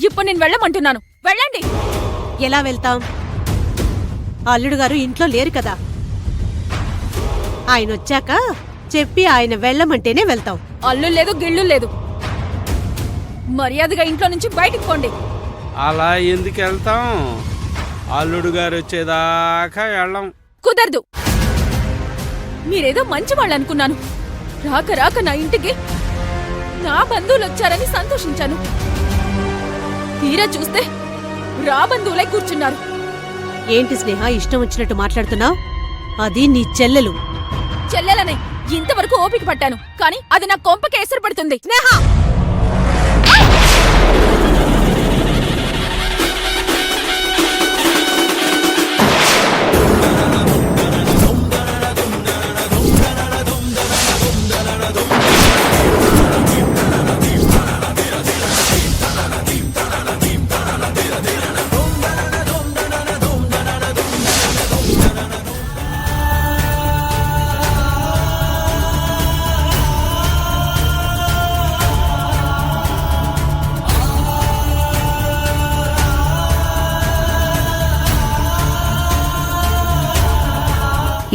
ఇప్పుడు నేను వెళ్ళమంటున్నాను. వెళ్ళండి. ఎలా వెళ్తాం? అల్లుడు గారు ఇంట్లో లేరు కదా. ఆయన వచ్చాక చెప్పి ఆయన వెళ్ళమంటేనే వెళ్తాం. అల్లు లేదు, గిళ్ళు లేదు. మర్యాదగా ఇంట్లో నుంచి బయటికి పోండి. అలా ఎందుకు వెళ్తాం? అల్లుడు గారు వచ్చేదాకా వెళ్ళం. కుదరదు. మీరేదో మంచి వాళ్ళు అనుకున్నాను. రాక రాక నా ఇంటికి నా బంధువులు వచ్చారని సంతోషించాను. తీరా చూస్తే రా బంధువులై కూర్చున్నారు. ఏంటి స్నేహ ఇష్టం వచ్చినట్టు మాట్లాడుతున్నావు? అది నీ చెల్లెలు. చెల్లెలనే ఇంతవరకు ఓపిక పట్టాను, కానీ అది నా కొంపకి ఎసరు పడుతుంది. స్నేహ,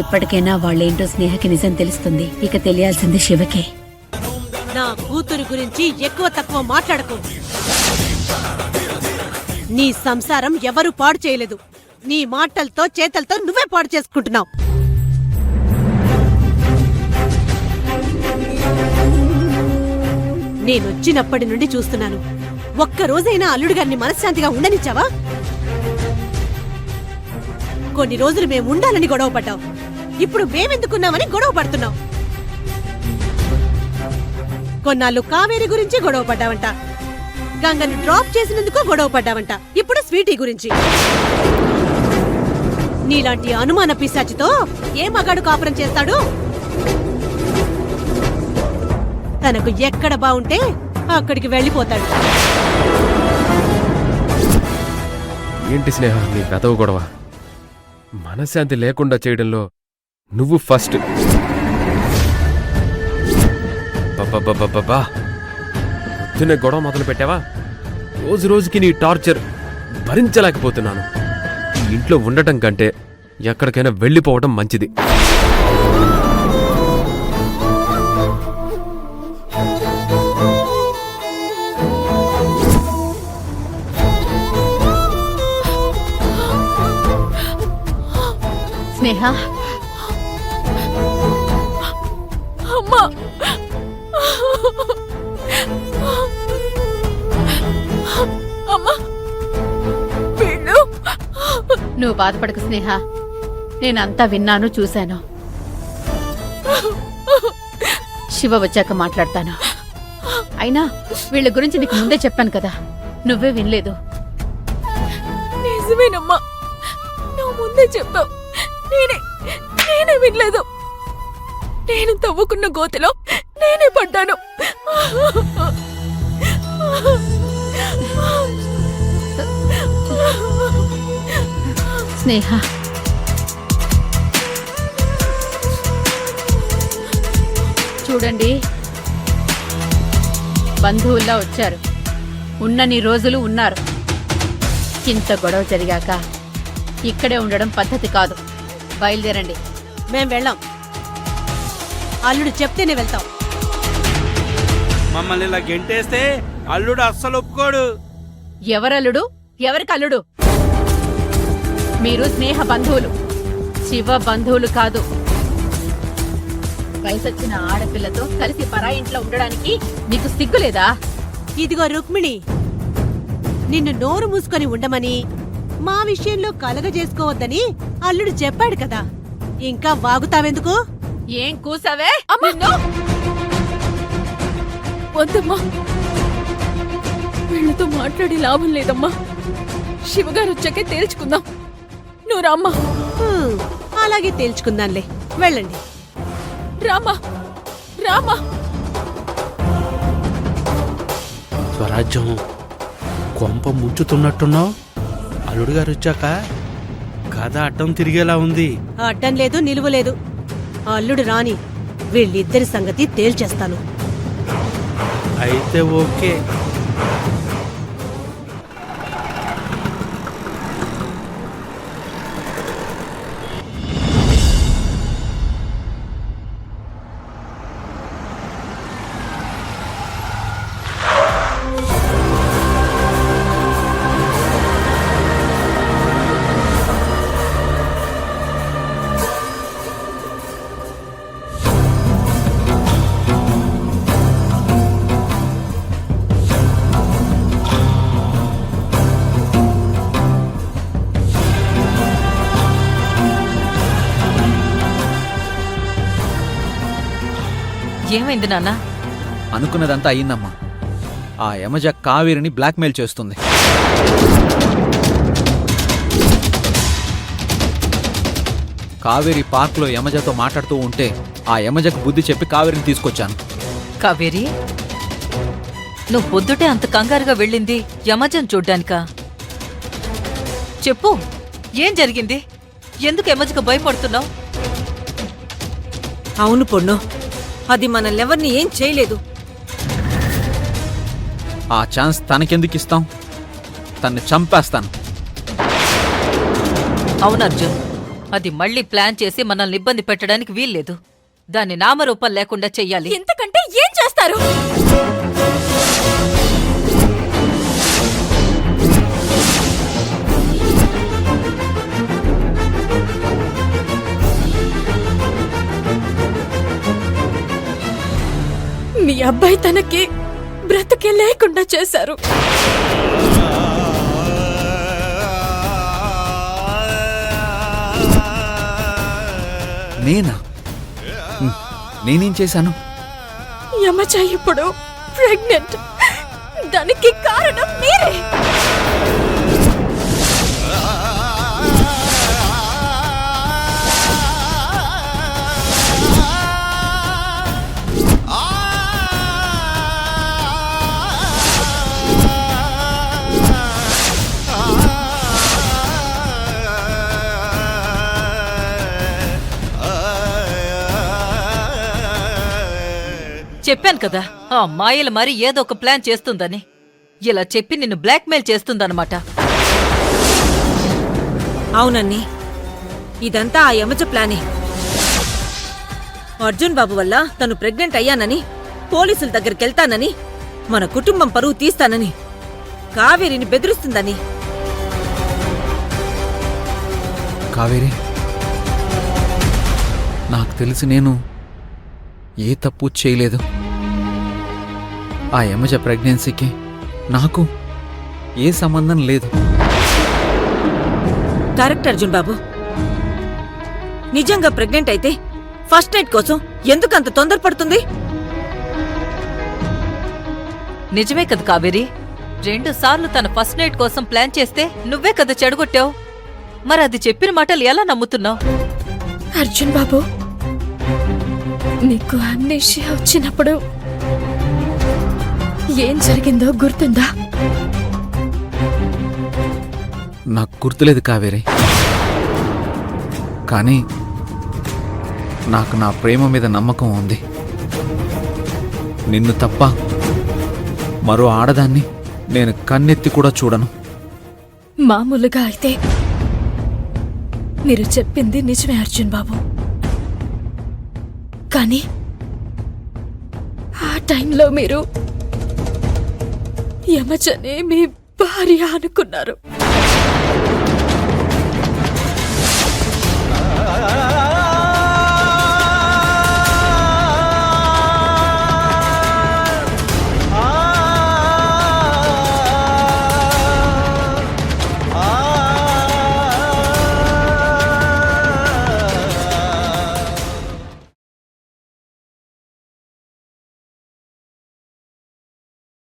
ఇప్పటికైనా వాళ్ళేంటో స్నేహకి నిజం తెలుస్తుంది. ఇక తెలియాల్సింది శివకే. నా కూతురు గురించి ఎక్కువ తక్కువ మాట్లాడకు. నీ సంసారం ఎవరు పాడు చేయలేదు. నీ మాటలతో చేతలతో నువ్వే పాడు చేసుకుంటున్నావు. నేనొచ్చినప్పటి నుండి చూస్తున్నాను. ఒక్కరోజైనా అల్లుడు గారిని మనశ్శాంతిగా ఉండనిచ్చావా? కొన్ని రోజులు మేము ఉండాలని గొడవ పడ్డావు. ఇప్పుడు మేమెందుకున్నామని గొడవ పడుతున్నావు. కొన్నాళ్ళు కావేరి గురించి గొడవ పడ్డావంట. గంగను డ్రాప్ చేసినందుకు గొడవ పడ్డావంట. ఇప్పుడు స్వీటీ గురించి. నీలాంటి అనుమాన పిశాచితో ఏ మగాడు కాపురం చేస్తాడు? తనకు ఎక్కడ బావుంటే అక్కడికి వెళ్ళిపోతాడు. ఏంటి స్నేహ నీ వెదవ గొడవ? మనశ్శాంతి లేకుండా చేయడంలో నువ్వు ఫస్ట్. పొద్దునే గొడవ మొదలు పెట్టావా? రోజు రోజుకి నీ టార్చర్ భరించలేకపోతున్నాను. ఈ ఇంట్లో ఉండటం కంటే ఎక్కడికైనా వెళ్ళిపోవడం మంచిది. స్నేహ, అమ్మా, అమ్మా, వీళ్ళు. నువ్వు బాధపడకు స్నేహ. నేనంతా విన్నాను, చూశాను. శివ వచ్చాక మాట్లాడతాను. అయినా వీళ్ళ గురించి నీకు ముందే చెప్పాను కదా, నువ్వే వినలేదు. నిజమేనమ్మా, నువ్వు ముందే చెప్పావు. నేనే వినలేదు. నేను తవ్వుకున్న గోతిలో నేనే పడ్డాను. స్నేహ, చూడండి, బంధువుల్లా వచ్చారు. ఉన్నన్ని రోజులు ఉన్నారు. ఇంత గొడవ జరిగాక ఇక్కడే ఉండడం పద్ధతి కాదు. బయలుదేరండి. మేం వెళ్ళాం. అల్లుడు చెప్తేనే వెళ్తాం. మమ్మల్ని ఇలా గెంటేస్తే అల్లుడు అస్సలు ఒప్పుకోడు. ఎవరల్లుడు? ఎవరికి అల్లుడు? మీరు స్నేహ బంధువులు, శివ బంధువులు కాదు. వయసొచ్చిన ఆడపిల్లతో కలిసి పరాయి ఇంట్లో ఉండడానికి మీకు సిగ్గులేదా? ఇదిగో రుక్మిణి, నిన్ను నోరు మూసుకొని ఉండమని, మా విషయంలో కలగజేసుకోవద్దని అల్లుడు చెప్పాడు కదా. ఇంకా వాగుతావెందుకు? ఏం కూసావే? వద్దమ్మా, వీళ్ళతో మాట్లాడి లాభం లేదమ్మా. శివగారు వచ్చాకే తేల్చుకుందాం. నువ్వు రామ్మా. అలాగే తేల్చుకుందాంలే. వెళ్ళండి. రామ్మా, రామ్మా. స్వరాజ్యం కొంప ముంచుతున్నట్టున్నావు. అల్లుడు గారు వచ్చాక కథ అడ్డం తిరిగేలా ఉంది. అడ్డం లేదు, నిలువ లేదు. అల్లుడు రాని వీళ్ళిద్దరి సంగతి తేల్చేస్తాను. అయితే ఓకే. ఏమైంది నాన్న? అనుకున్నదంతా అయిందమ్మా. ఆ యమజ కావేరిని బ్లాక్మెయిల్ చేస్తుంది. కావేరి పార్క్లో యమజతో మాట్లాడుతూ ఉంటే ఆ యమజకు బుద్ధి చెప్పి కావేరిని తీసుకొచ్చాను. కావేరి, నువ్వు పొద్దుటే అంత కంగారుగా వెళ్ళింది యమజన్ చూడ్డానికా? చెప్పు, ఏం జరిగింది? ఎందుకు యమజకు భయపడుతున్నావు? అవును పొన్ను, అది మనల్నెవరిని ఏం చేయలేదు. ఆ ఛాన్స్ తనకెందుకు ఇస్తాం? తన్ని చంపేస్తాను. అవును అర్జున్, అది మళ్ళీ ప్లాన్ చేసి మనల్ని ఇబ్బంది పెట్టడానికి వీల్లేదు. దాన్ని నామరూపం లేకుండా చెయ్యాలి. ఇంతకంటే ఏం చేస్తారు? మీ అబ్బాయి తనకి బ్రతకే లేకుండా చేశారు. నేనా? నేనేం చేశాను? యమజ ఇప్పుడు ప్రెగ్నెంట్. దానికి కారణం మీరే. చెప్పాను కదా, ఆ మాయలు మరి ఏదో ఒక ప్లాన్ చేస్తుందని. ఇలా చెప్పి నిన్ను బ్లాక్మెయిల్ చేస్తుందన్నమాట. అవునన్ని, ఇదంతా ఆ యమజ ప్లానే. అర్జున్ బాబు వల్ల తను ప్రెగ్నెంట్ అయ్యానని, పోలీసుల దగ్గరికెళ్తానని, మన కుటుంబం పరువు తీస్తానని కావేరిని బెదిరిస్తుందని. కావేరి, నాకు తెలిసి నేను ఏ తప్పు చేయలేదు. ఆ యమజ ప్రెగ్నెన్సీకి నాకు ఏ సంబంధం లేదు. కరెక్ట్ అర్జున్ బాబు. నిజంగా ప్రెగ్నెంట్ అయితే ఫస్ట్ నైట్ కోసం ఎందుకంత తొందరపడుతుంది? నిజమే కదా కావేరి, 2 సార్లు తన ఫస్ట్ నైట్ కోసం ప్లాన్ చేస్తే నువ్వే కదా చెడగొట్టావు. మరి అది చెప్పిన మాటలు ఎలా నమ్ముతున్నావు? అర్జున్ బాబు, నీకు అమ్నేషియా వచ్చినప్పుడు ఏం జరిగిందో గుర్తుందా? నాకు గుర్తులేదు కావేరి, కానీ నాకు నా ప్రేమ మీద నమ్మకం ఉంది. నిన్ను తప్ప మరో ఆడదాన్ని నేను కన్నెత్తి కూడా చూడను. మామూలుగా అయితే మీరు చెప్పింది నిజమే అర్జున్ బాబు, కానీ ఆ టైంలో మీరు యమజనే మీ భార్య అనుకున్నారు.